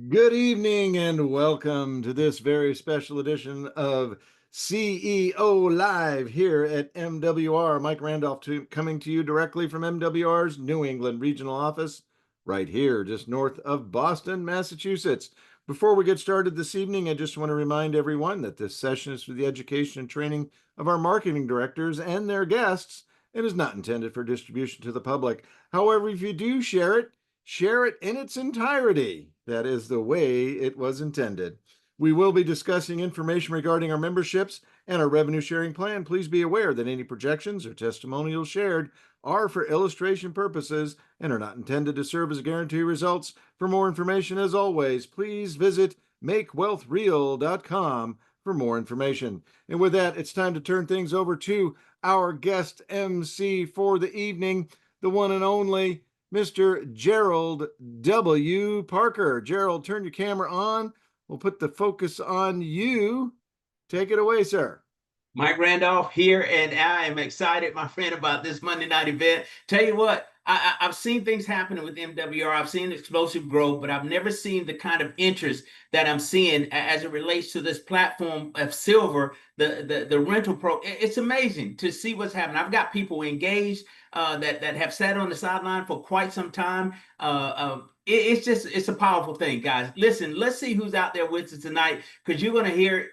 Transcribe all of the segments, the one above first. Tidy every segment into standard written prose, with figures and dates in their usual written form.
Good evening and welcome to this very special edition of CEO Live here at MWR. Mike Randolph coming to you directly from MWR's New England Regional Office, right here, just north of Boston, Massachusetts. Before we get started this evening, I just want to remind everyone that this session is for the education and training of our marketing directors and their guests and is not intended for distribution to the public. However, if you do share it in its entirety. That is the way it was intended. We will be discussing information regarding our memberships and our revenue sharing plan. Please be aware that any projections or testimonials shared are for illustration purposes and are not intended to serve as guarantee results. For more information, as always, please visit makewealthreal.com for more information. And with that, it's time to turn things over to our guest MC for the evening, the one and only Mr. Gerald W. Parker. Gerald, turn your camera on. We'll put the focus on you. Take it away, sir. Mike Randolph here, and I am excited, my friend, about this Monday night event. Tell you what, I've seen things happening with MWR. I've seen explosive growth, but I've never seen the kind of interest that I'm seeing as it relates to this platform of Silver, the rental pro. It's amazing to see what's happening. I've got people engaged that have sat on the sideline for quite some time. It's a powerful thing, guys. Listen, let's see who's out there with us tonight, because you're going to hear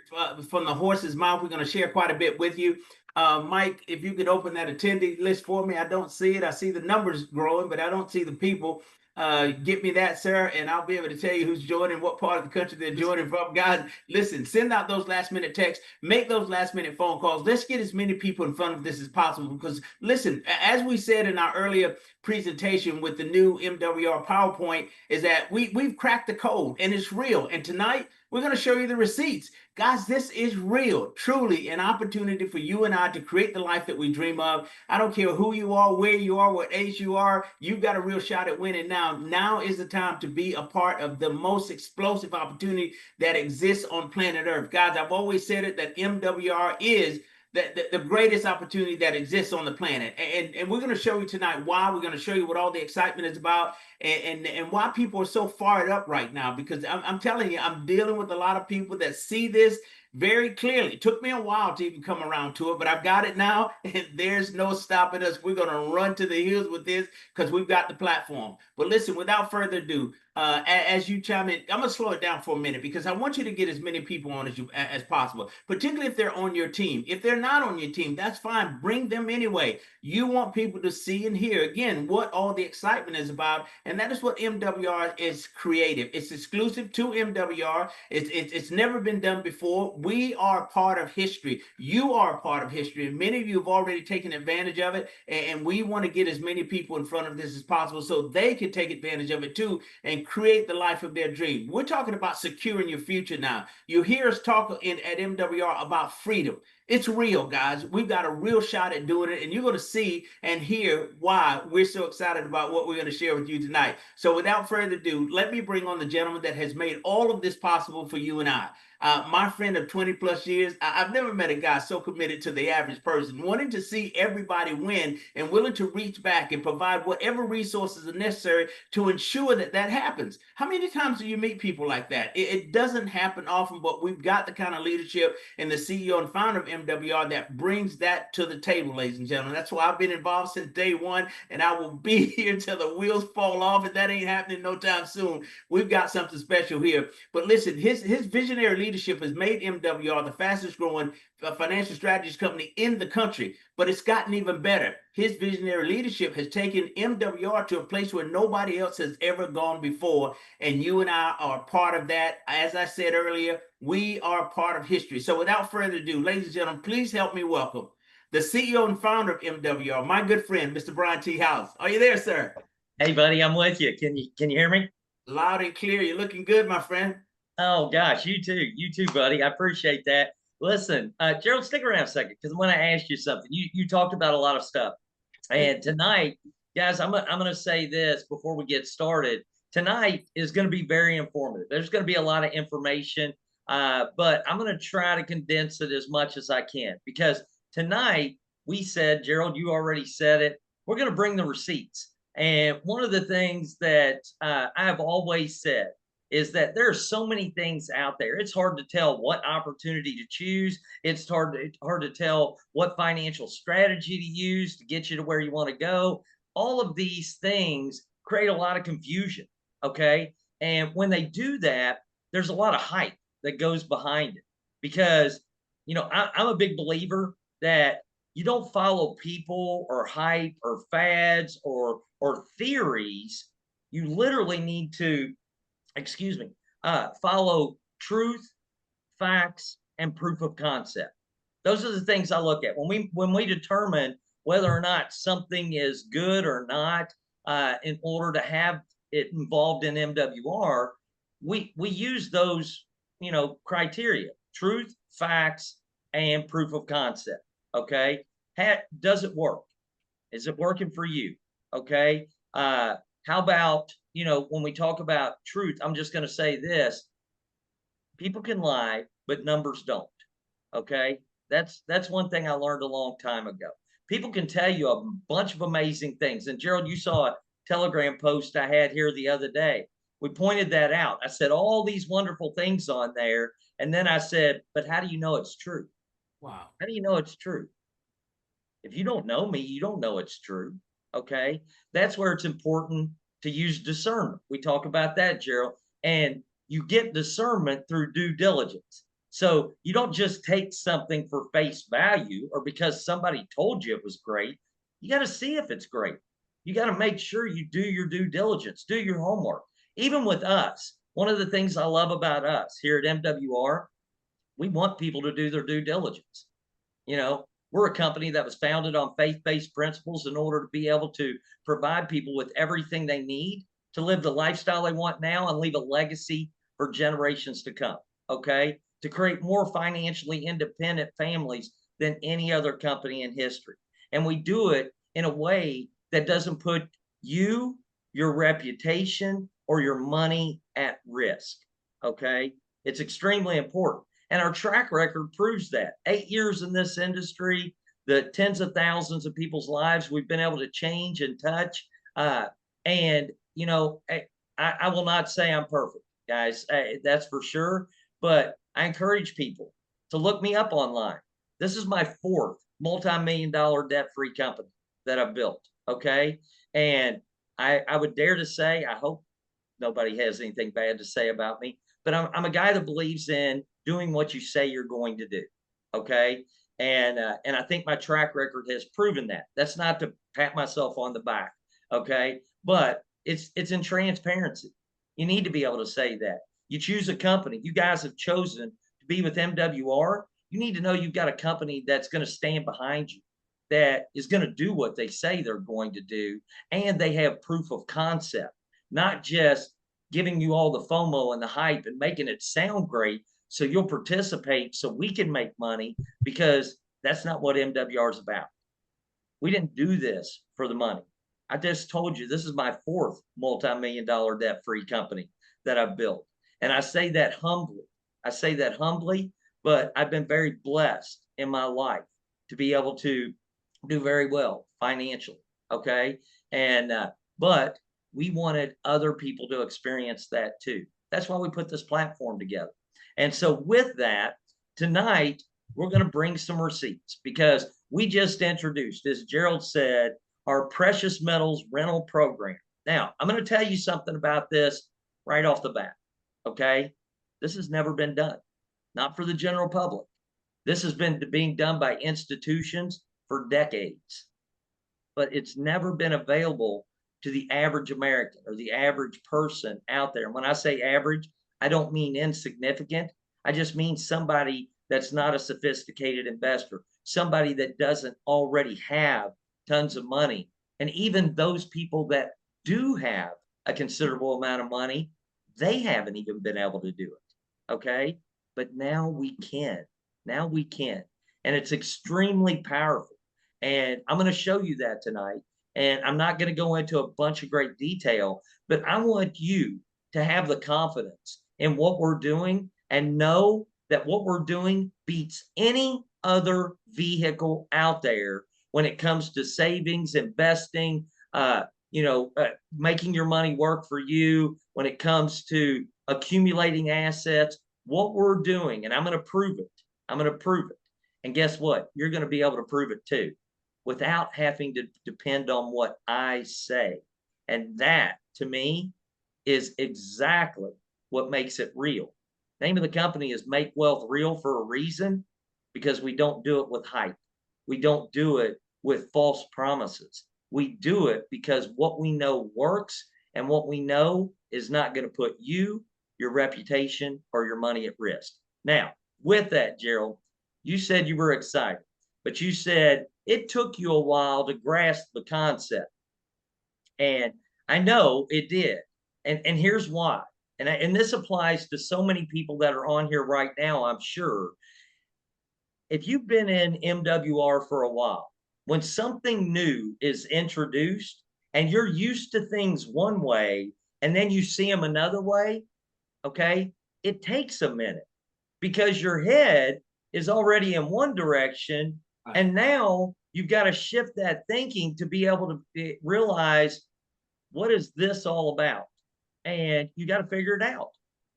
from the horse's mouth. We're going to share quite a bit with you. Mike, if you could open that attendee list for me. I don't see it. I see the numbers growing, but I don't see the people. Get me that, sir, and I'll be able to tell you who's joining, what part of the country they're joining from. Guys, listen, send out those last minute texts, make those last minute phone calls. Let's get as many people in front of this as possible, because listen, as we said in our earlier presentation with the new MWR PowerPoint, is that we've cracked the code and it's real. And tonight we're going to show you the receipts. Guys, this is real, truly an opportunity for you and I to create the life that we dream of. I don't care who you are, where you are, what age you are, you've got a real shot at winning now. Now is the time to be a part of the most explosive opportunity that exists on planet Earth. Guys, I've always said it, that MWR is the greatest opportunity that exists on the planet. And we're going to show you tonight why. We're going to show you what all the excitement is about, and why people are so fired up right now. Because I'm telling you, I'm dealing with a lot of people that see this very clearly. It took me a while to even come around to it, but I've got it now, and there's no stopping us. We're going to run to the hills with this because we've got the platform. But listen, without further ado, as you chime in, I'm gonna slow it down for a minute, because I want you to get as many people on as possible, particularly if they're on your team. If they're not on your team, that's fine. Bring them anyway. You want people to see and hear again what all the excitement is about, and that is what MWR is creative. It's exclusive to MWR. It's never been done before. We are part of history. You are a part of history, and many of you have already taken advantage of it. And we want to get as many people in front of this as possible so they can take advantage of it too and create the life of their dream. We're talking about securing your future now. You hear us talk at MWR about freedom. It's real, guys. We've got a real shot at doing it, and you're going to see and hear why we're so excited about what we're going to share with you tonight. So without further ado, let me bring on the gentleman that has made all of this possible for you and I. My friend of 20 plus years. I've never met a guy so committed to the average person, wanting to see everybody win and willing to reach back and provide whatever resources are necessary to ensure that that happens. How many times do you meet people like that? It doesn't happen often, but we've got the kind of leadership and the CEO and founder of MWR that brings that to the table, ladies and gentlemen. That's why I've been involved since day one, and I will be here till the wheels fall off, and that ain't happening no time soon. We've got something special here. But listen, his visionary leadership has made MWR the fastest growing financial strategies company in the country, but it's gotten even better. His visionary leadership has taken MWR to a place where nobody else has ever gone before, and you and I are part of that. As I said earlier, we are part of history. So without further ado, ladies and gentlemen, please help me welcome the CEO and founder of MWR, my good friend, Mr. Brian T. House. Are you there, sir? Hey, buddy, I'm with you. Can you hear me? Loud and clear. You're looking good, my friend. Oh gosh, you too, buddy. I appreciate that. Listen, Gerald, stick around a second, because I want to ask you something. You talked about a lot of stuff, and tonight, guys, I'm gonna say this before we get started. Tonight is going to be very informative. There's going to be a lot of information, but I'm going to try to condense it as much as I can, because tonight we said, Gerald, you already said it. We're going to bring the receipts. And one of the things that I've always said is that there are so many things out there. It's hard to tell what opportunity to choose. It's hard to tell what financial strategy to use to get you to where you want to go. All of these things create a lot of confusion. Okay. And when they do that, there's a lot of hype that goes behind it because, I'm a big believer that you don't follow people or hype or fads or theories. You literally need to, excuse me, follow truth, facts, and proof of concept. Those are the things I look at when we determine whether or not something is good or not. In order to have it involved in MWR, we use those criteria: truth, facts, and proof of concept. Okay, does it work? Is it working for you? Okay. How about, when we talk about truth, I'm just going to say this: people can lie, but numbers don't. Okay. That's one thing I learned a long time ago. People can tell you a bunch of amazing things. And Gerald, you saw a Telegram post I had here the other day. We pointed that out. I said all these wonderful things on there. And then I said, but how do you know it's true? Wow. How do you know it's true? If you don't know me, you don't know it's true. Okay. That's where it's important to use discernment. We talk about that, Gerald. And you get discernment through due diligence. So you don't just take something for face value or because somebody told you it was great. You got to see if it's great. You got to make sure you do your due diligence, do your homework. Even with us, one of the things I love about us here at MWR, we want people to do their due diligence. We're a company that was founded on faith-based principles in order to be able to provide people with everything they need to live the lifestyle they want now and leave a legacy for generations to come. Okay. To create more financially independent families than any other company in history. And we do it in a way that doesn't put you, your reputation, or your money at risk. Okay. It's extremely important. And our track record proves that. 8 years in this industry, the tens of thousands of people's lives we've been able to change and touch. And, I will not say I'm perfect, guys. That's for sure. But I encourage people to look me up online. This is my 4th multi-million-dollar debt-free company that I've built. Okay. And I would dare to say, I hope nobody has anything bad to say about me, but I'm a guy that believes in doing what you say you're going to do. Okay. And I think my track record has proven that. That's not to pat myself on the back. Okay. But it's in transparency. You need to be able to say that. You choose a company. You guys have chosen to be with MWR. You need to know you've got a company that's going to stand behind you, that is going to do what they say they're going to do. And they have proof of concept, not just giving you all the FOMO and the hype and making it sound great so you'll participate so we can make money, because that's not what MWR is about. We didn't do this for the money. I just told you this is my 4th multi-million-dollar debt-free company that I've built. And I say that humbly. But I've been very blessed in my life to be able to do very well financially. Okay. And, but we wanted other people to experience that too. That's why we put this platform together. And so with that, tonight, we're going to bring some receipts because we just introduced, as Gerald said, our precious metals rental program. Now, I'm going to tell you something about this right off the bat. Okay. This has never been done, not for the general public. This has been being done by institutions for decades, but it's never been available to the average American or the average person out there. And when I say average, I don't mean insignificant. I just mean somebody that's not a sophisticated investor, somebody that doesn't already have tons of money. And even those people that do have a considerable amount of money, they haven't even been able to do it. Okay. But now we can. Now we can. And it's extremely powerful. And I'm going to show you that tonight. And I'm not going to go into a bunch of great detail, but I want you to have the confidence in what we're doing and know that what we're doing beats any other vehicle out there when it comes to savings, investing, making your money work for you, when it comes to accumulating assets, what we're doing, and I'm going to prove it. I'm going to prove it. And guess what? You're going to be able to prove it too, without having to depend on what I say. And that, to me, is exactly what makes it real. Name of the company is Make Wealth Real for a reason, because we don't do it with hype. We don't do it with false promises. We do it because what we know works, and what we know is not going to put you, your reputation, or your money at risk. Now, with that, Gerald, you said you were excited, but you said it took you a while to grasp the concept. And I know it did. And here's why. And this applies to so many people that are on here right now, I'm sure. If you've been in MWR for a while, when something new is introduced and you're used to things one way and then you see them another way, okay, it takes a minute, because your head is already in one direction, and now you've got to shift that thinking to be able to realize, what is this all about? And you got to figure it out.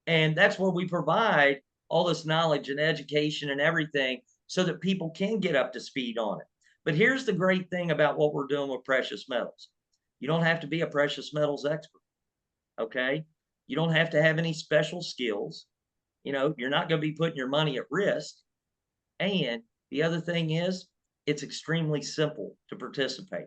And that's where we provide all this knowledge and education and everything, so that people can get up to speed on it. But here's the great thing about what we're doing with precious metals. You don't have to be a precious metals expert, okay? You don't have to have any special skills. You're not going to be putting your money at risk. And the other thing is, it's extremely simple to participate.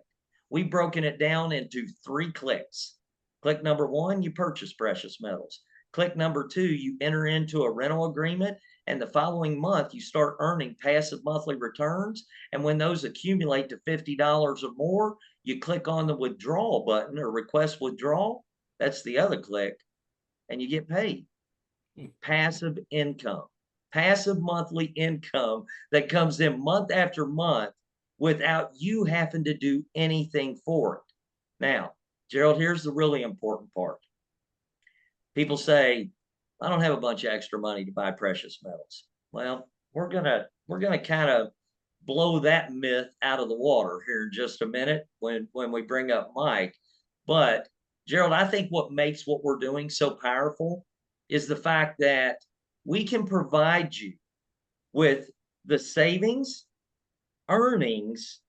We've broken it down into 3 clicks. Click number 1, you purchase precious metals. Click number 2, you enter into a rental agreement, and the following month you start earning passive monthly returns. And when those accumulate to $50 or more, you click on the withdrawal button, or request withdrawal. That's the other click, and you get paid. Passive income, passive monthly income that comes in month after month without you having to do anything for it. Now, Gerald, here's the really important part. People say, I don't have a bunch of extra money to buy precious metals. Well, we're gonna kind of blow that myth out of the water here in just a minute when we bring up Mike. But Gerald, I think what makes what we're doing so powerful is the fact that we can provide you with the savings, earnings,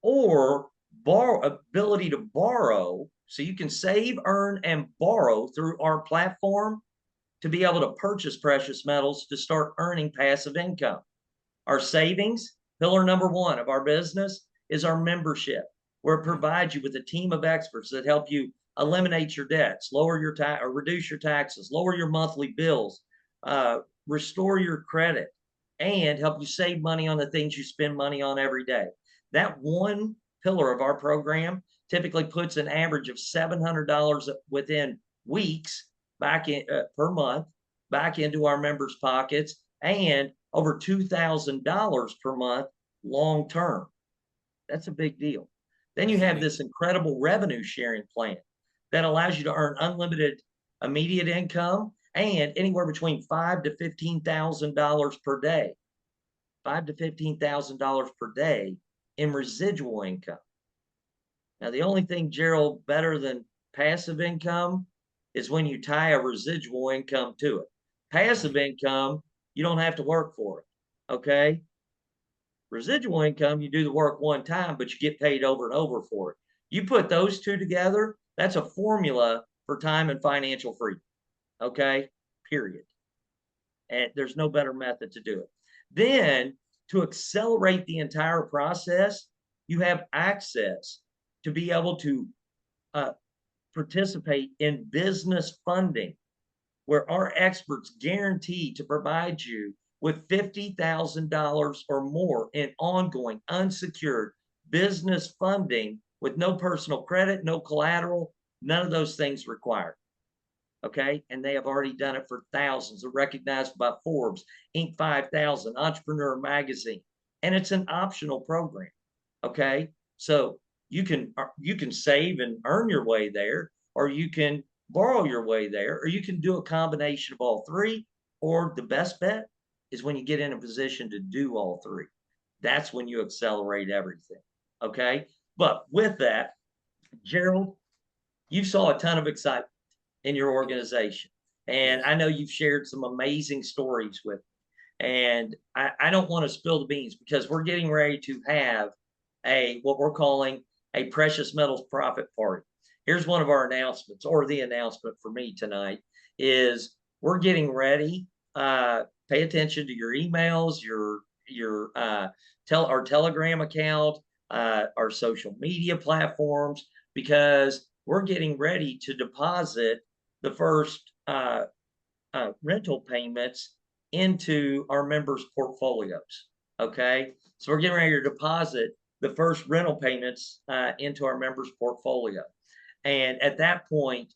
or ability to borrow, so you can save, earn, and borrow through our platform to be able to purchase precious metals to start earning passive income. Our savings, pillar number 1 of our business, is our membership, where it provides you with a team of experts that help you eliminate your debts, lower your tax or reduce your taxes, lower your monthly bills, restore your credit, and help you save money on the things you spend money on every day. That one pillar of our program typically puts an average of $700 within weeks back in per month back into our members' pockets, and over $2,000 per month long term. That's a big deal. Then you have this incredible revenue sharing plan that allows you to earn unlimited immediate income and anywhere between $5,000 to $15,000 per day. $5,000 to $15,000 per day in residual income. Now, the only thing, Gerald, better than passive income is when you tie a residual income to it. Passive income, you don't have to work for it, okay? Residual income, you do the work one time, but you get paid over and over for it. You put those two together, that's a formula for time and financial freedom, okay? Period. And there's no better method to do it. Then, to accelerate the entire process, you have access to be able to participate in business funding, where our experts guarantee to provide you with $50,000 or more in ongoing unsecured business funding with no personal credit, no collateral, none of those things required. Okay. And they have already done it for thousands. They're recognized by Forbes, Inc. 5000, Entrepreneur Magazine, and it's an optional program. Okay. So you can save and earn your way there, or you can borrow your way there, or you can do a combination of all three, or the best bet is when you get in a position to do all three. That's when you accelerate everything. Okay. But with that, Gerald, you saw a ton of excitement in your organization. And I know you've shared some amazing stories with me. And I don't want to spill the beans because we're getting ready to have what we're calling a precious metals profit party. Here's one of our announcements, or the announcement for me tonight is we're getting ready. Pay attention to your emails, our Telegram account, our social media platforms, because we're getting ready to deposit the first rental payments into our members' portfolios. Okay, so we're getting ready to deposit the first rental payments into our members' portfolio, and at that point,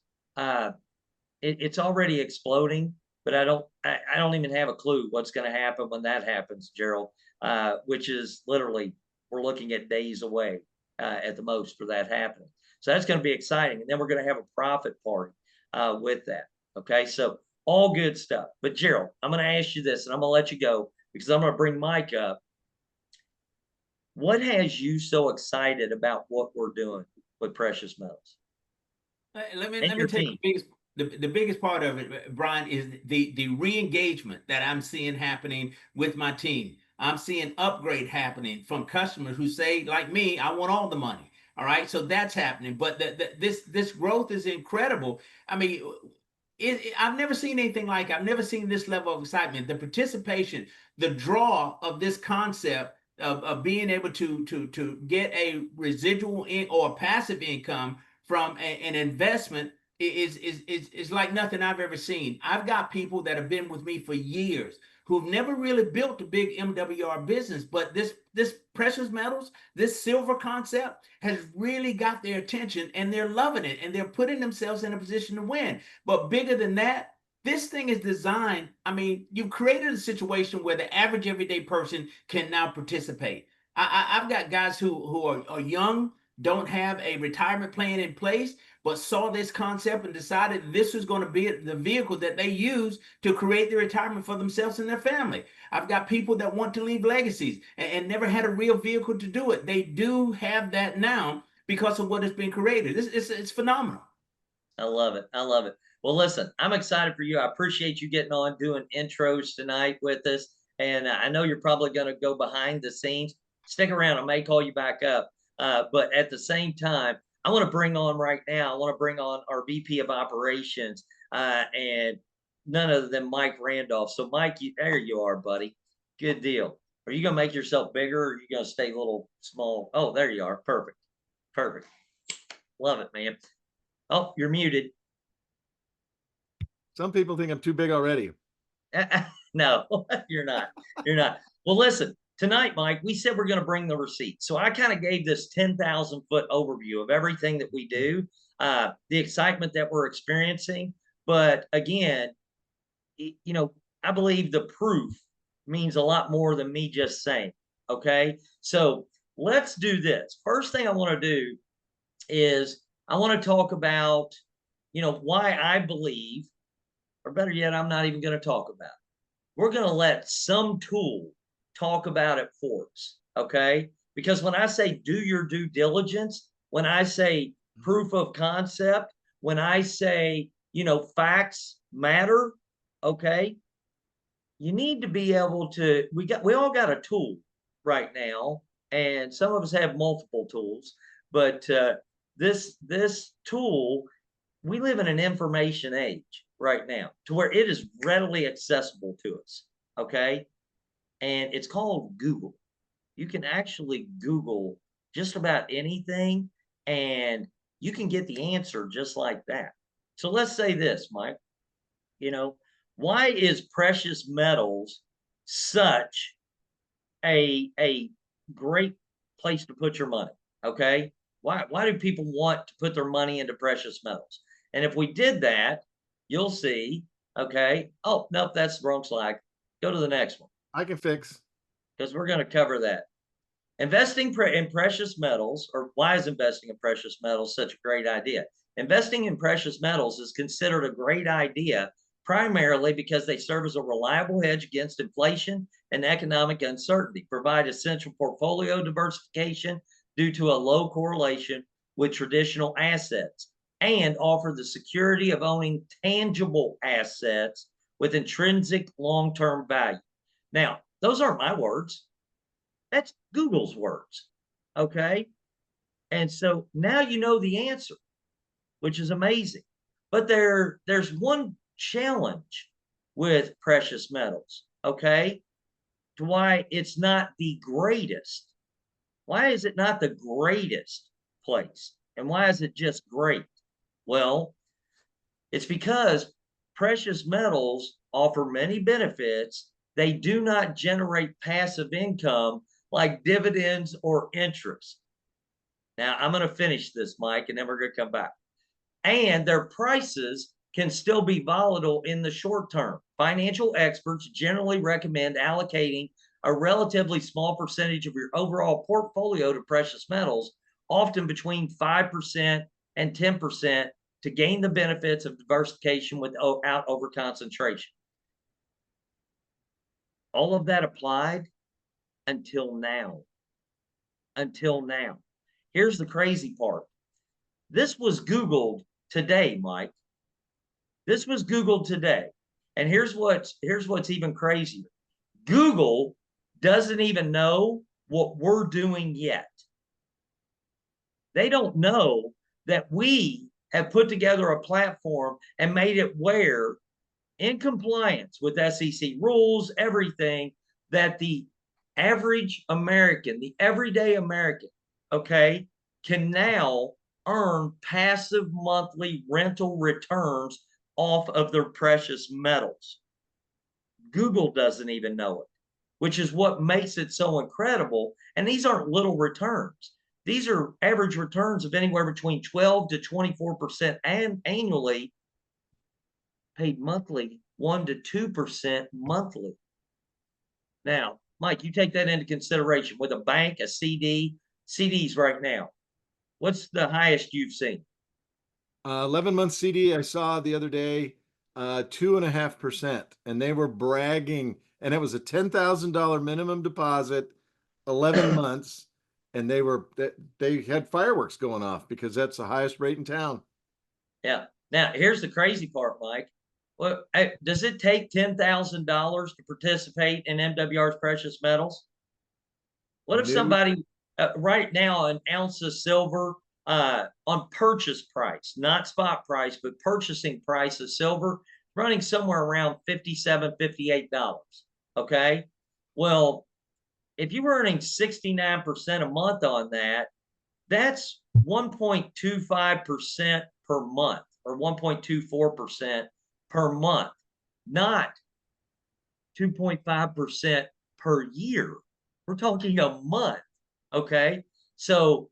it's already exploding. But I don't even have a clue what's going to happen when that happens, Gerald. Which is literally we're looking at days away at the most for that happening. So that's going to be exciting, and then we're going to have a profit party with that. Okay, so all good stuff. But Gerald, I'm going to ask you this, and I'm going to let you go because I'm going to bring Mike up. What has you so excited about what we're doing with precious metals? Let me tell you the biggest part of it, Brian, is the re-engagement that I'm seeing happening with my team. I'm seeing upgrade happening from customers who say, like me, I want all the money. All right, so that's happening. But this growth is incredible. I mean, I've never seen anything like it. I've never seen this level of excitement. The participation, the draw of this concept of being able to get a residual or a passive income from an investment is like nothing I've ever seen. I've got people that have been with me for years who've never really built a big MWR business, but this precious metals, this silver concept has really got their attention, and they're loving it, and they're putting themselves in a position to win. But bigger than that, this thing is designed. I mean, you've created a situation where the average everyday person can now participate. I've got guys who are young, don't have a retirement plan in place, but saw this concept and decided this was going to be the vehicle that they use to create the retirement for themselves and their family. I've got people that want to leave legacies and never had a real vehicle to do it. They do have that now because of what has been created. It's phenomenal. I love it. I love it. Well, listen, I'm excited for you. I appreciate you getting on doing intros tonight with us. And I know you're probably going to go behind the scenes. Stick around. I may call you back up. But at the same time, I want to bring on right now, I want to bring on our VP of operations and none other than Mike Randolph. So Mike, there you are, buddy. Good deal. Are you going to make yourself bigger or are you going to stay a little small? Oh, there you are. Perfect. Perfect. Love it, man. Oh, you're muted. Some people think I'm too big already. No, you're not. You're not. Well, listen, tonight, Mike, we said we're going to bring the receipts. So I kind of gave this 10,000 foot overview of everything that we do, the excitement that we're experiencing. But again, you know, I believe the proof means a lot more than me just saying. Okay. So let's do this. First thing I want to do is I want to talk about, you know, why I believe, or better yet, I'm not even going to talk about it. We're going to let some tool talk about it for us. Okay. Because when I say do your due diligence, when I say proof of concept, when I say, you know, facts matter. Okay. You need to be able to, we all got a tool right now, and some of us have multiple tools, but this tool, we live in an information age right now to where it is readily accessible to us. Okay. And it's called Google. You can actually Google just about anything and you can get the answer just like that. So let's say this, Mike, you know, why is precious metals such a great place to put your money? Okay. Why do people want to put their money into precious metals? And if we did that, you'll see, okay. Oh, nope, that's the wrong slide. Go to the next one. I can fix. Because we're going to cover that. Investing in precious metals, or why is investing in precious metals such a great idea? Investing in precious metals is considered a great idea primarily because they serve as a reliable hedge against inflation and economic uncertainty, provide essential portfolio diversification due to a low correlation with traditional assets, and offer the security of owning tangible assets with intrinsic long-term value. Now, those aren't my words. That's Google's words. Okay. And so now you know the answer, which is amazing. But there's one challenge with precious metals, okay, to why it's not the greatest. Why is it not the greatest place? And why is it just great? Well, it's because precious metals offer many benefits. They do not generate passive income like dividends or interest. Now, I'm going to finish this, Mike, and then we're going to come back. And their prices can still be volatile in the short term. Financial experts generally recommend allocating a relatively small percentage of your overall portfolio to precious metals, often between 5% and 10%, to gain the benefits of diversification without overconcentration. All of that applied until now. Until now. Here's the crazy part. This was Googled today, Mike. This was Googled today. And here's what's even crazier. Google doesn't even know what we're doing yet. They don't know that we have put together a platform and made it where, in compliance with SEC rules, everything, that the average American, the everyday American, okay, can now earn passive monthly rental returns off of their precious metals. Google doesn't even know it, which is what makes it so incredible. And these aren't little returns. These are average returns of anywhere between 12 to 24% and annually, paid monthly, 1 to 2% monthly. Now, Mike, you take that into consideration with a bank, a CD, CDs right now. What's the highest you've seen? 11-month CD I saw the other day, 2.5%, and they were bragging, and it was a $10,000 minimum deposit, 11 months, and they had fireworks going off because that's the highest rate in town. Yeah. Now, here's the crazy part, Mike. Well, does it take $10,000 to participate in MWR's precious metals? What if somebody right now, an ounce of silver on purchase price, not spot price, but purchasing price of silver, running somewhere around $57, $58. Okay. Well, if you're earning 69% a month on that, that's 1.25% per month or 1.24% per month, not 2.5% per year. We're talking a month. Okay. So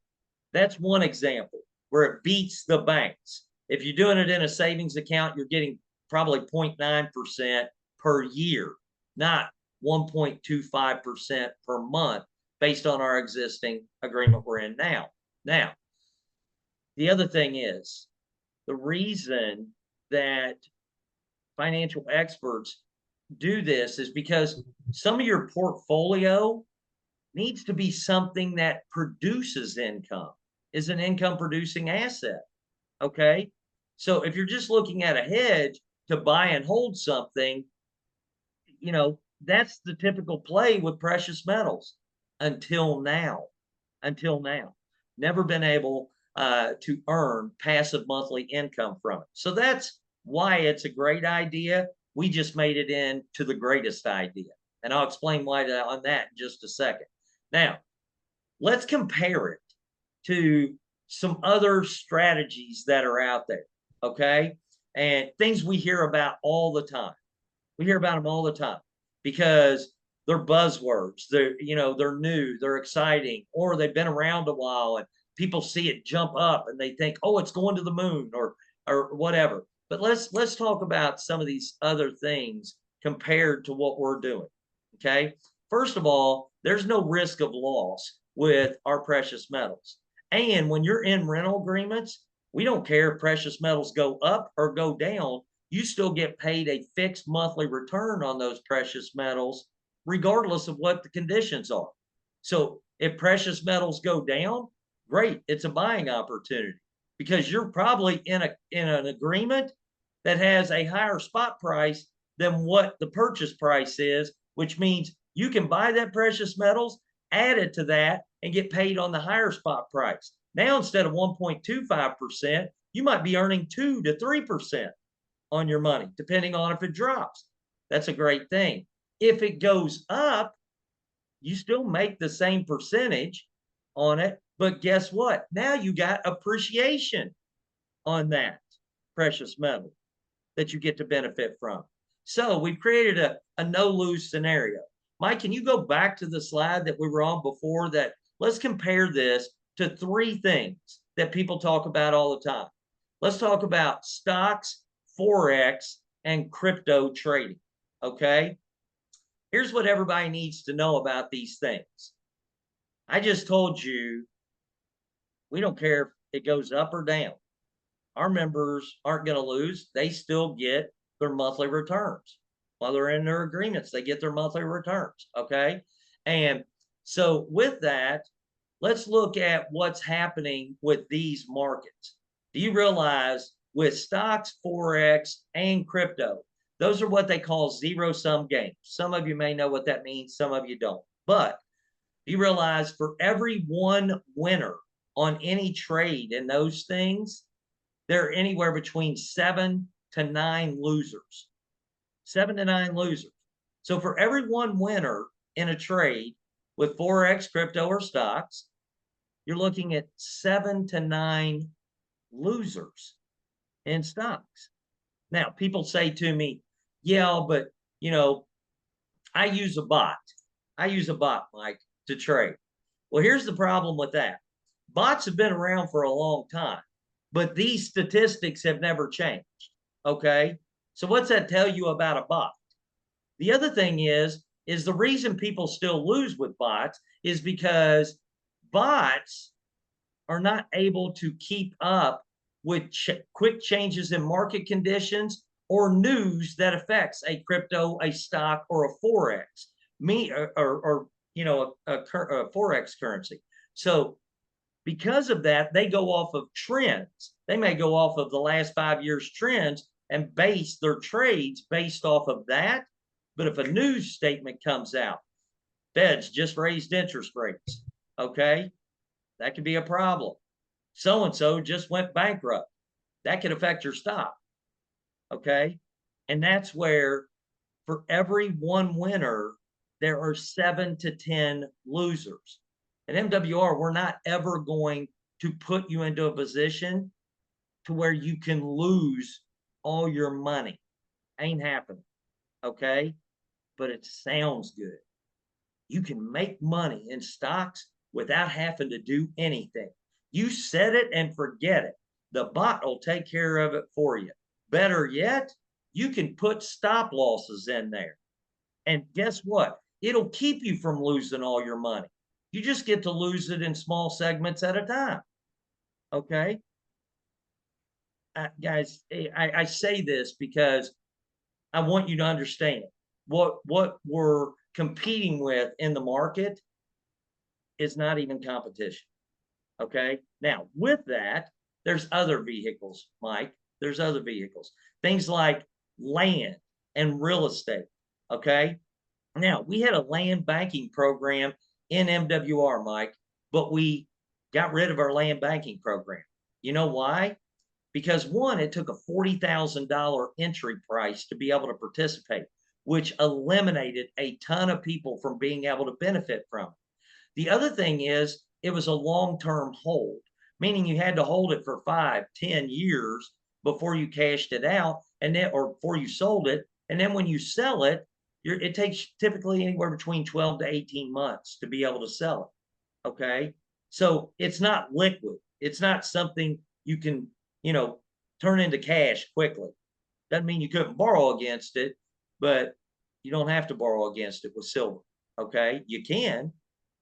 that's one example where it beats the banks. If you're doing it in a savings account, you're getting probably 0.9% per year, not 1.25% per month based on our existing agreement we're in now. Now, the other thing is the reason that financial experts do this is because some of your portfolio needs to be something that produces income, is an income producing asset. Okay. So if you're just looking at a hedge to buy and hold something, you know, that's the typical play with precious metals until now. Until now, never been able to earn passive monthly income from it. So that's why it's a great idea. We just made it into the greatest idea. And I'll explain why on that in just a second. Now, let's compare it to some other strategies that are out there, okay? And things we hear about all the time. We hear about them all the time because they're buzzwords. They're, you know, they're new, they're exciting, or they've been around a while and people see it jump up and they think, oh, it's going to the moon or whatever. But let's talk about some of these other things compared to what we're doing. Okay. First of all, there's no risk of loss with our precious metals. And when you're in rental agreements, we don't care if precious metals go up or go down. You still get paid a fixed monthly return on those precious metals, regardless of what the conditions are. So if precious metals go down, great, it's a buying opportunity. because you're probably in an agreement that has a higher spot price than what the purchase price is, which means you can buy that precious metals, add it to that, and get paid on the higher spot price. Now, instead of 1.25%, you might be earning 2 to 3% on your money, depending on if it drops. That's a great thing. If it goes up, you still make the same percentage on it, but guess what? Now you got appreciation on that precious metal that you get to benefit from. So we've created a no-lose scenario. Mike, can you go back to the slide that we were on before? That let's compare this to 3 things that people talk about all the time. Let's talk about stocks, Forex, and crypto trading, okay? Here's what everybody needs to know about these things. I just told you, we don't care if it goes up or down. Our members aren't going to lose. They still get their monthly returns. While they're in their agreements, they get their monthly returns, okay? And so with that, let's look at what's happening with these markets. Do you realize with stocks, Forex, and crypto, those are what they call zero-sum games. Some of you may know what that means, some of you don't. But do you realize for every one winner on any trade in those things, there are anywhere between 7 to 9 losers. 7 to 9 losers. So for every one winner in a trade with Forex, crypto, or stocks, you're looking at 7 to 9 losers in stocks. Now, people say to me, yeah, but you know, I use a bot. I use a bot, Mike, to trade. Well, here's the problem with that. Bots have been around for a long time, but these statistics have never changed. Okay. So what's that tell you about a bot? The other thing is the reason people still lose with bots is because bots are not able to keep up with quick changes in market conditions or news that affects a crypto, a stock, or a Forex, or you know, a Forex currency. So because of that, they go off of trends. They may go off of the last 5 years trends and base their trades based off of that. But if a news statement comes out, Fed's just raised interest rates, okay, that could be a problem. So-and-so just went bankrupt. That could affect your stock, okay? And that's where for every one winner, there are 7 to 10 losers. At MWR, we're not ever going to put you into a position to where you can lose all your money. Ain't happening, okay? But it sounds good. You can make money in stocks without having to do anything. You set it and forget it. The bot will take care of it for you. Better yet, you can put stop losses in there. And guess what? It'll keep you from losing all your money. You just get to lose it in small segments at a time. Okay? Guys, I say this because I want you to understand what we're competing with in the market is not even competition. Okay. Now, with that, there's other vehicles, Mike. There's other vehicles, things like land and real estate. Okay. Now, we had a land banking program in MWR, Mike, but we got rid of our land banking program. You know why? Because one, it took a $40,000 entry price to be able to participate, which eliminated a ton of people from being able to benefit from it. The other thing is it was a long-term hold, meaning you had to hold it for 5, 10 years before you cashed it out, and then, or before you sold it. And then when you sell it, it takes typically anywhere between 12 to 18 months to be able to sell it. Okay. So it's not liquid. It's not something you can, turn into cash quickly. Doesn't mean you couldn't borrow against it, but you don't have to borrow against it with silver. Okay. You can,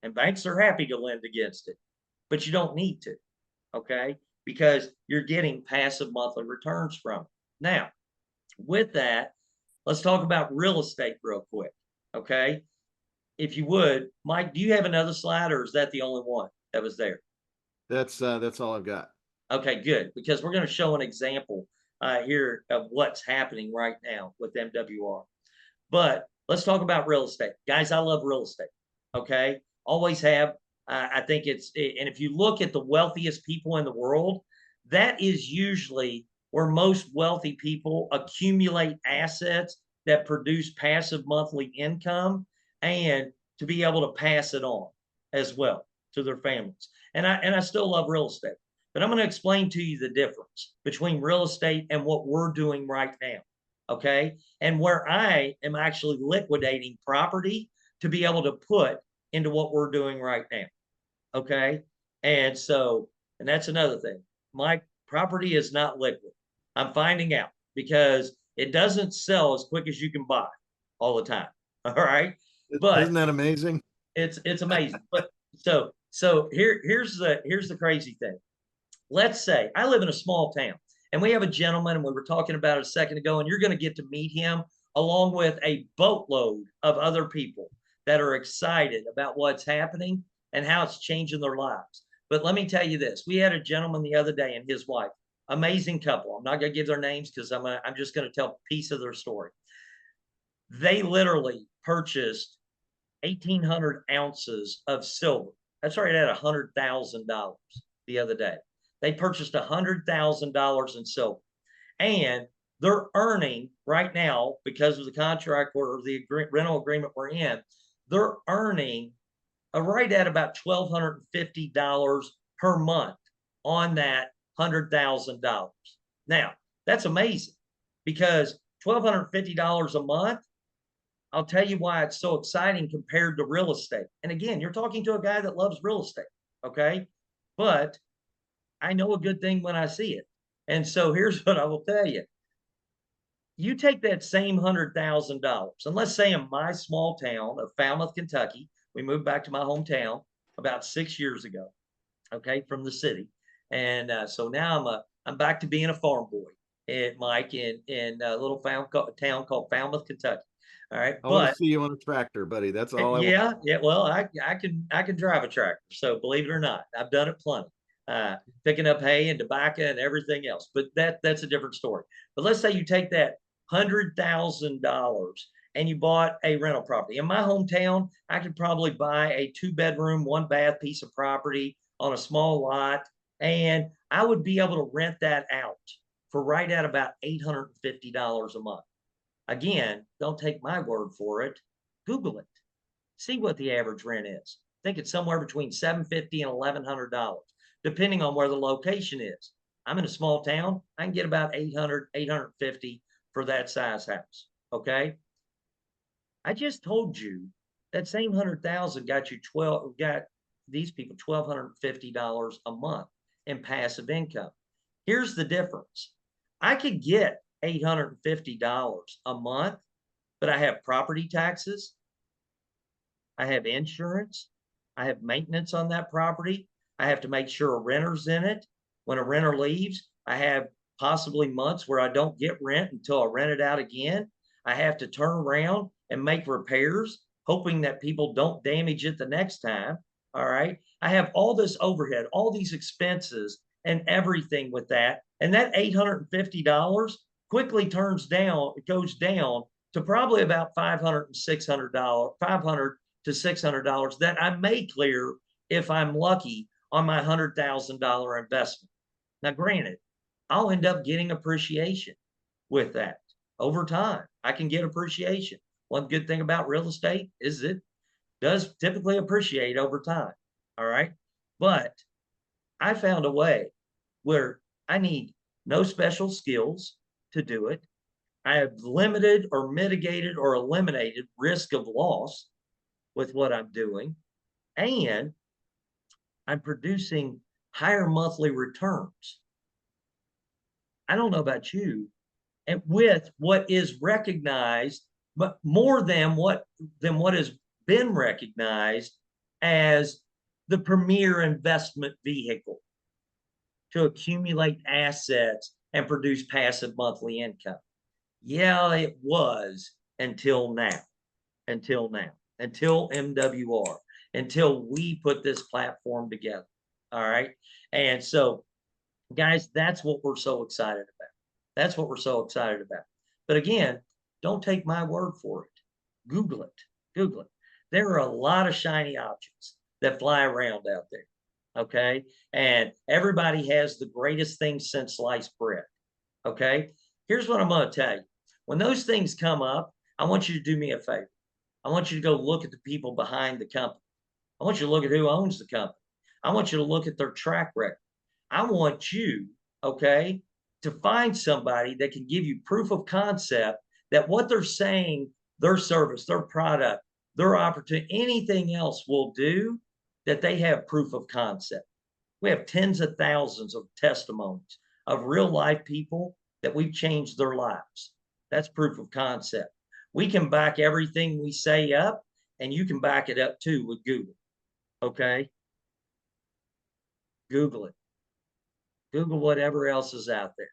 and banks are happy to lend against it, but you don't need to. Okay. Because you're getting passive monthly returns from it. Now, with that, let's talk about real estate real quick. Okay. If you would, Mike, do you have another slide, or is that the only one that was there? That's all I've got. Okay, good, because we're going to show an example here of what's happening right now with MWR. But let's talk about real estate. Guys, I love real estate. Okay. Always have. I think and if you look at the wealthiest people in the world, that is usually where most wealthy people accumulate assets that produce passive monthly income and to be able to pass it on as well to their families. And I still love real estate, but I'm going to explain to you the difference between real estate and what we're doing right now. Okay. And where I am actually liquidating property to be able to put into what we're doing right now. Okay. And that's another thing. My property is not liquid. I'm finding out because it doesn't sell as quick as you can buy all the time. All right. But isn't that amazing? It's amazing. But so here's the crazy thing. Let's say I live in a small town and we have a gentleman, and we were talking about it a second ago, and you're going to get to meet him along with a boatload of other people that are excited about what's happening and how it's changing their lives. But let me tell you this. We had a gentleman the other day and his wife, amazing couple. I'm not going to give their names because I'm just going to tell a piece of their story. They literally purchased 1,800 ounces of silver. That's right at $100,000 the other day. They purchased $100,000 in silver, and they're earning right now, because of the contract or the rental agreement we're in, they're earning right at about $1,250 per month on that $100,000. Now, that's amazing, because $1,250 a month, I'll tell you why it's so exciting compared to real estate. And again, you're talking to a guy that loves real estate, okay? But I know a good thing when I see it. And so here's what I will tell you. You take that same $100,000, and let's say in my small town of Falmouth, Kentucky, we moved back to my hometown about 6 years ago, okay, from the city. And so now I'm back to being a farm boy, Mike, in a little town called Falmouth, Kentucky. All right, I want to see you on a tractor, buddy. That's all I want. Yeah. Well, I can drive a tractor. So believe it or not, I've done it plenty. Picking up hay and tobacco and everything else. But that's a different story. But let's say you take that $100,000 and you bought a rental property. In my hometown, I could probably buy a 2-bedroom, 1-bath piece of property on a small lot, and I would be able to rent that out for right at about $850 a month. Again, don't take my word for it. Google it. See what the average rent is. I think it's somewhere between $750 and $1,100, depending on where the location is. I'm in a small town. I can get about $800, $850 for that size house. Okay. I just told you that same 100,000 got these people $1,250 a month in passive income. Here's the difference. I could get $850 a month, but I have property taxes, I have insurance, I have maintenance on that property, I have to make sure a renter's in it. When a renter leaves, I have possibly months where I don't get rent until I rent it out again. I have to turn around and make repairs, hoping that people don't damage it the next time. All right. I have all this overhead, all these expenses and everything with that. And that $850 quickly goes down to probably about $500 to $600 that I may clear if I'm lucky on my $100,000 investment. Now, granted, I'll end up getting appreciation with that over time. I can get appreciation. One good thing about real estate is it does typically appreciate over time. All right. But I found a way where I need no special skills to do it. I have limited or mitigated or eliminated risk of loss with what I'm doing. And I'm producing higher monthly returns. I don't know about you, and with what is recognized, but more than what has been recognized as the premier investment vehicle to accumulate assets and produce passive monthly income. Yeah, it was until MWR, until we put this platform together. All right. And so Guys, that's what we're so excited about. That's what we're so excited about. But again, don't take my word for it. Google it. Google it. There are a lot of shiny objects that fly around out there. Okay. And everybody has the greatest thing since sliced bread. Okay. Here's what I'm going to tell you. When those things come up, I want you to do me a favor. I want you to go look at the people behind the company. I want you to look at who owns the company. I want you to look at their track record. I want you, okay, to find somebody that can give you proof of concept that what they're saying, their service, their product, their opportunity, anything else will do, that they have proof of concept. We have tens of thousands of testimonies of real life people that we've changed their lives. That's proof of concept. We can back everything we say up, and you can back it up too with Google. Okay. Google it. Google whatever else is out there.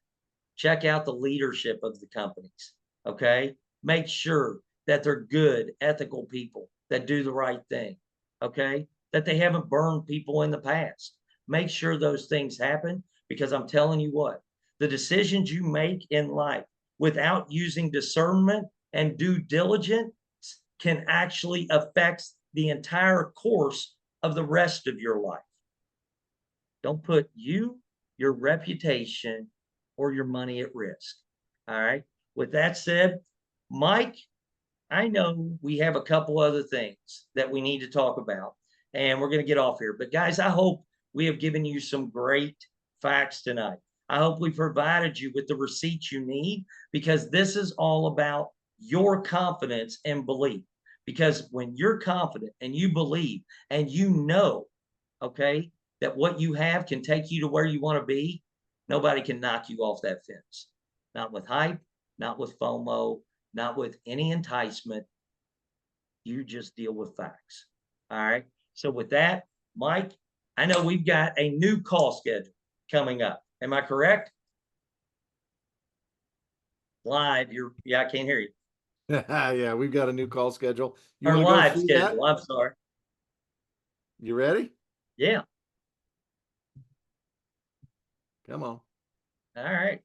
Check out the leadership of the companies. Okay. Make sure that they're good, ethical people that do the right thing. Okay. That they haven't burned people in the past. Make sure those things happen, because I'm telling you what, the decisions you make in life without using discernment and due diligence can actually affect the entire course of the rest of your life. Don't put you, your reputation, or your money at risk. All right. With that said, Mike, I know we have a couple other things that we need to talk about, and we're going to get off here. But guys, I hope we have given you some great facts tonight. I hope we provided you with the receipts you need, because this is all about your confidence and belief. Because when you're confident and you believe and you know, okay, that what you have can take you to where you want to be, nobody can knock you off that fence. Not with hype, not with FOMO, not with any enticement. You just deal with facts. All right. So with that, Mike, I know we've got a new call schedule coming up. Am I correct? Live. Yeah, I can't hear you. Yeah, we've got a new call schedule. You Our want to go live through schedule. that? I'm sorry. You ready? Yeah. Come on. All right.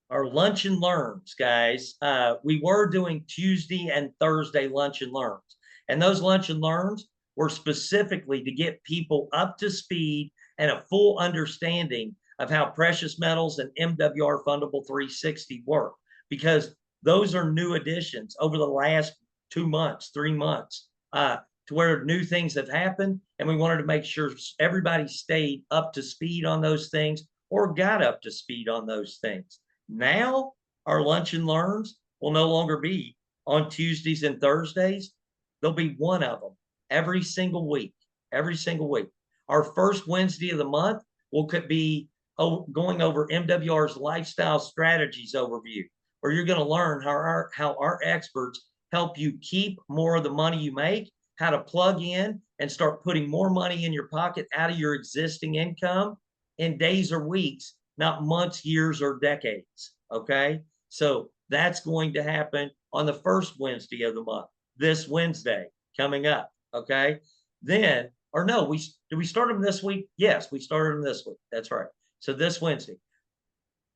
Our lunch and learns, guys. We were doing Tuesday and Thursday lunch and learns. And those lunch and learns were specifically to get people up to speed and a full understanding of how precious metals and MWR Fundable 360 work, because those are new additions over the last 2 months, 3 months, to where new things have happened. And we wanted to make sure everybody stayed up to speed on those things, or got up to speed on those things. Now, our lunch and learns will no longer be on Tuesdays and Thursdays. There'll be one of them every single week. Every single week. Our first Wednesday of the month will be going over MWR's lifestyle strategies overview, where you're going to learn how our experts help you keep more of the money you make, how to plug in and start putting more money in your pocket out of your existing income in days or weeks, not months, years, or decades. Okay. So that's going to happen on the first Wednesday of the month, this Wednesday coming up. Okay. Then, or no, did we start them this week? Yes, we started them this week. That's right. So this Wednesday,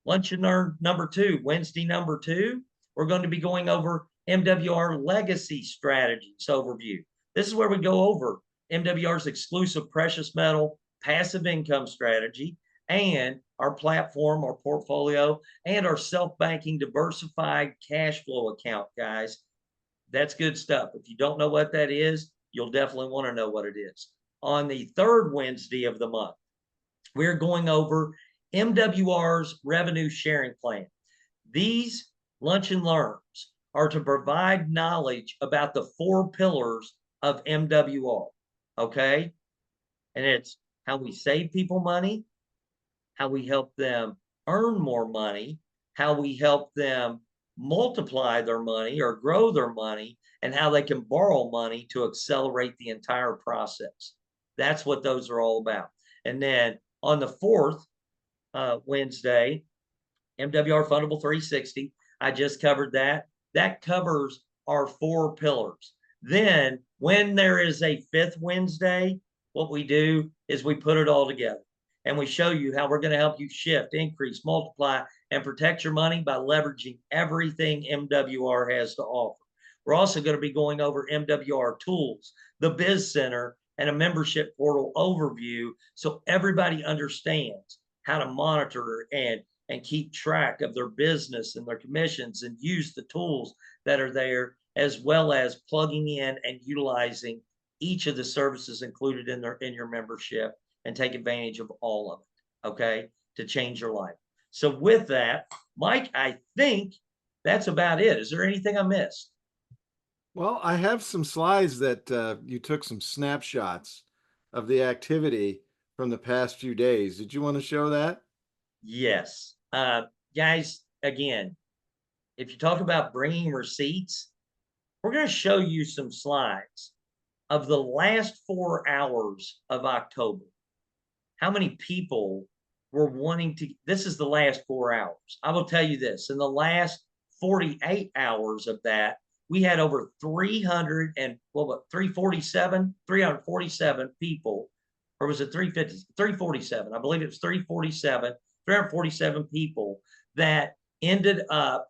lunch and learn number 2, Wednesday number 2, we're going to be going over MWR legacy strategies overview. This is where we go over MWR's exclusive precious metal passive income strategy, and our platform, our portfolio, and our self-banking diversified cash flow account, guys. That's good stuff. If you don't know what that is, you'll definitely want to know what it is. On the third Wednesday of the month, we're going over MWR's revenue sharing plan. These lunch and learns are to provide knowledge about the 4 pillars of MWR. Okay. And it's how we save people money, how we help them earn more money, how we help them multiply their money or grow their money, and how they can borrow money to accelerate the entire process. That's what those are all about. And then on the fourth Wednesday, MWR Fundable 360, I just covered that. That covers our 4 pillars. Then when there is a 5th Wednesday, what we do is we put it all together. and we show you how we're going to help you shift, increase, multiply, and protect your money by leveraging everything MWR has to offer. We're also going to be going over MWR tools, the Biz Center, and a membership portal overview so everybody understands how to monitor and keep track of their business and their commissions and use the tools that are there, as well as plugging in and utilizing each of the services included in your membership and take advantage of all of it, okay, to change your life. So with that, Mike, I think that's about it. Is there anything I missed? Well, I have some slides that you took some snapshots of the activity from the past few days. Did you want to show that? Yes. Guys, again, if you talk about bringing receipts, we're going to show you some slides of the last 4 hours of October. How many people were wanting to? This is the last 4 hours. I will tell you this, in the last 48 hours of that, we had over 347 people, or was it 350? 347. I believe it was 347 people that ended up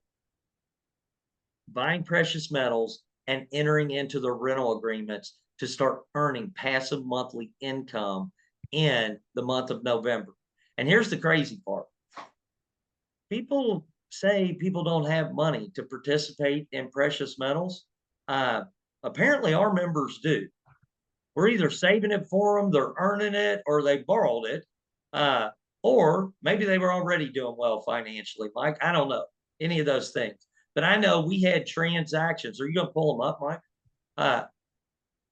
buying precious metals and entering into the rental agreements to start earning passive monthly income in the month of November. And here's the crazy part. People say people don't have money to participate in precious metals. Apparently our members do. We're either saving it for them, they're earning it, or they borrowed it. Or maybe they were already doing well financially, Mike. I don't know any of those things. But I know we had transactions. Are you going to pull them up, Mike?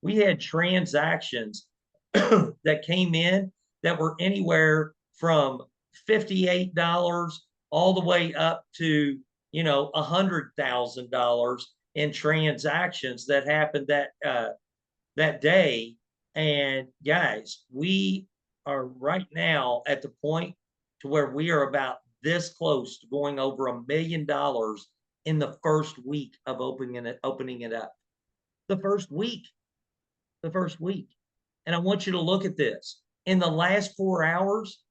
We had transactions that came in that were anywhere from $58 all the way up to, $100,000 in transactions that happened that day. And guys, we are right now at the point to where we are about this close to going over $1 million in the first week of opening it up. The first week. And I want you to look at this. In the last 4 hours,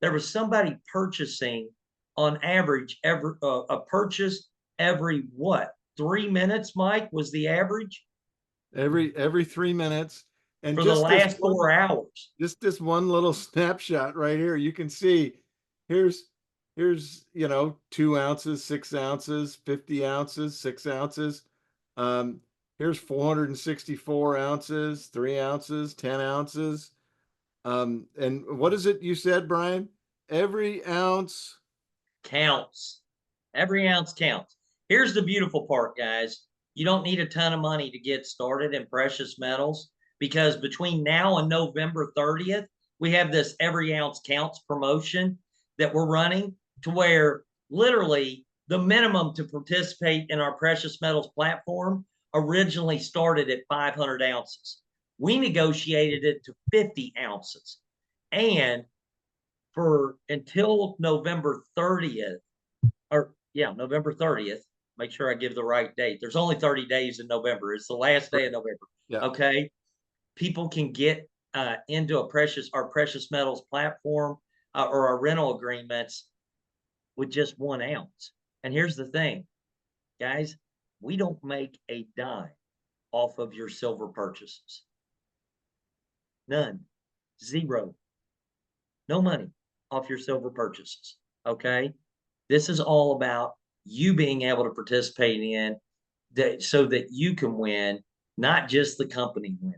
there was somebody purchasing on average a purchase every what? 3 minutes, Mike, was the average? Every 3 minutes. And for the last 4 hours. Just this one little snapshot right here. You can see here's 2 ounces, 6 ounces, 50 ounces, 6 ounces. Here's 464 ounces, 3 ounces, 10 ounces. And what is it you said, Brian? Every ounce counts. Every ounce counts. Here's the beautiful part, guys. You don't need a ton of money to get started in precious metals, because between now and November 30th, we have this Every Ounce Counts promotion that we're running, to where literally the minimum to participate in our precious metals platform originally started at 500 ounces. We negotiated it to 50 ounces. And for until November 30th, November 30th, make sure I give the right date. There's only 30 days in November. It's the last day of November. Yeah. Okay. People can get into our precious metals platform or our rental agreements with just 1 ounce. And here's the thing, guys, we don't make a dime off of your silver purchases. None. Zero. No money off your silver purchases. Okay. This is all about you being able to participate in that so that you can win, not just the company win.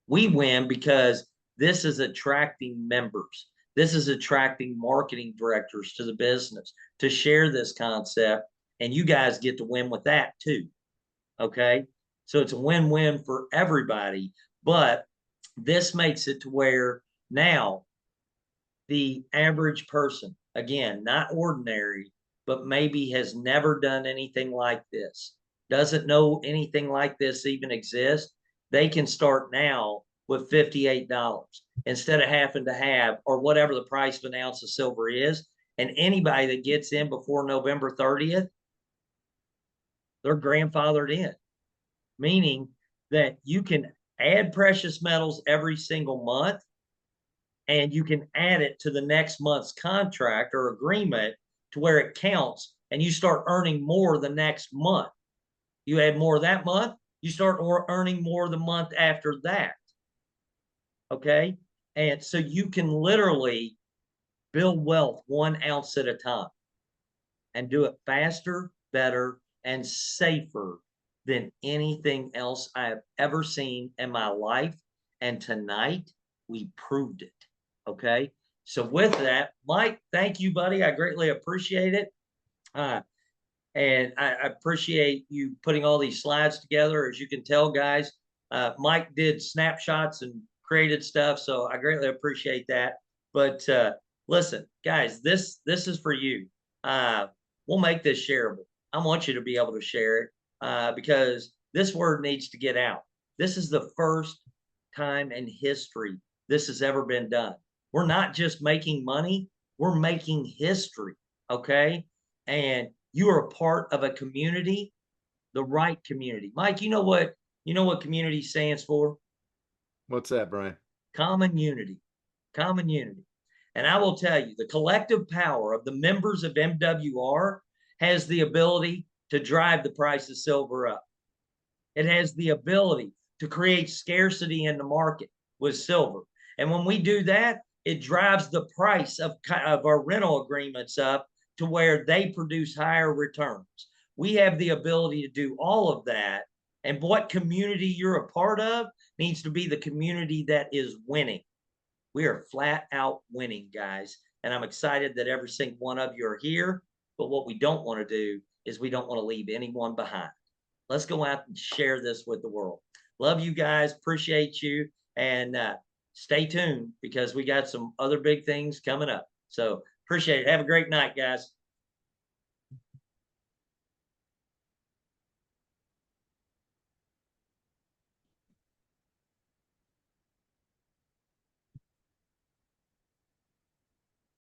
We win because this is attracting members. This is attracting marketing directors to the business to share this concept, and you guys get to win with that too. Okay. So it's a win-win for everybody, but this makes it to where now the average person, again, not ordinary, but maybe has never done anything like this, doesn't know anything like this even exists, they can start now with $58 instead of having to have, or whatever the price of an ounce of silver is. And anybody that gets in before November 30th, they're grandfathered in, meaning that you can add precious metals every single month and you can add it to the next month's contract or agreement to where it counts, and you start earning more the next month. You add more that month, you start earning more the month after that. Okay. And so you can literally build wealth 1 ounce at a time and do it faster, better, and safer than anything else I have ever seen in my life. And tonight we proved it. Okay. So with that, Mike, thank you, buddy. I greatly appreciate it. And I appreciate you putting all these slides together. As you can tell, guys, Mike did snapshots and created stuff. So I greatly appreciate that. But listen, guys, this is for you. We'll make this shareable. I want you to be able to share it because this word needs to get out. This is the first time in history this has ever been done. We're not just making money, we're making history. Okay. And you are a part of a community, the right community. Mike, you know what community stands for? What's that, Brian? Common unity. Common unity. And I will tell you, the collective power of the members of MWR has the ability to drive the price of silver up. It has the ability to create scarcity in the market with silver. And when we do that, it drives the price of our rental agreements up to where they produce higher returns. We have the ability to do all of that. And what community you're a part of needs to be the community that is winning. We are flat out winning, guys. And I'm excited that every single one of you are here. But what we don't want to do is we don't want to leave anyone behind. Let's go out and share this with the world. Love you guys. Appreciate you. And stay tuned because we got some other big things coming up. So appreciate it. Have a great night, guys.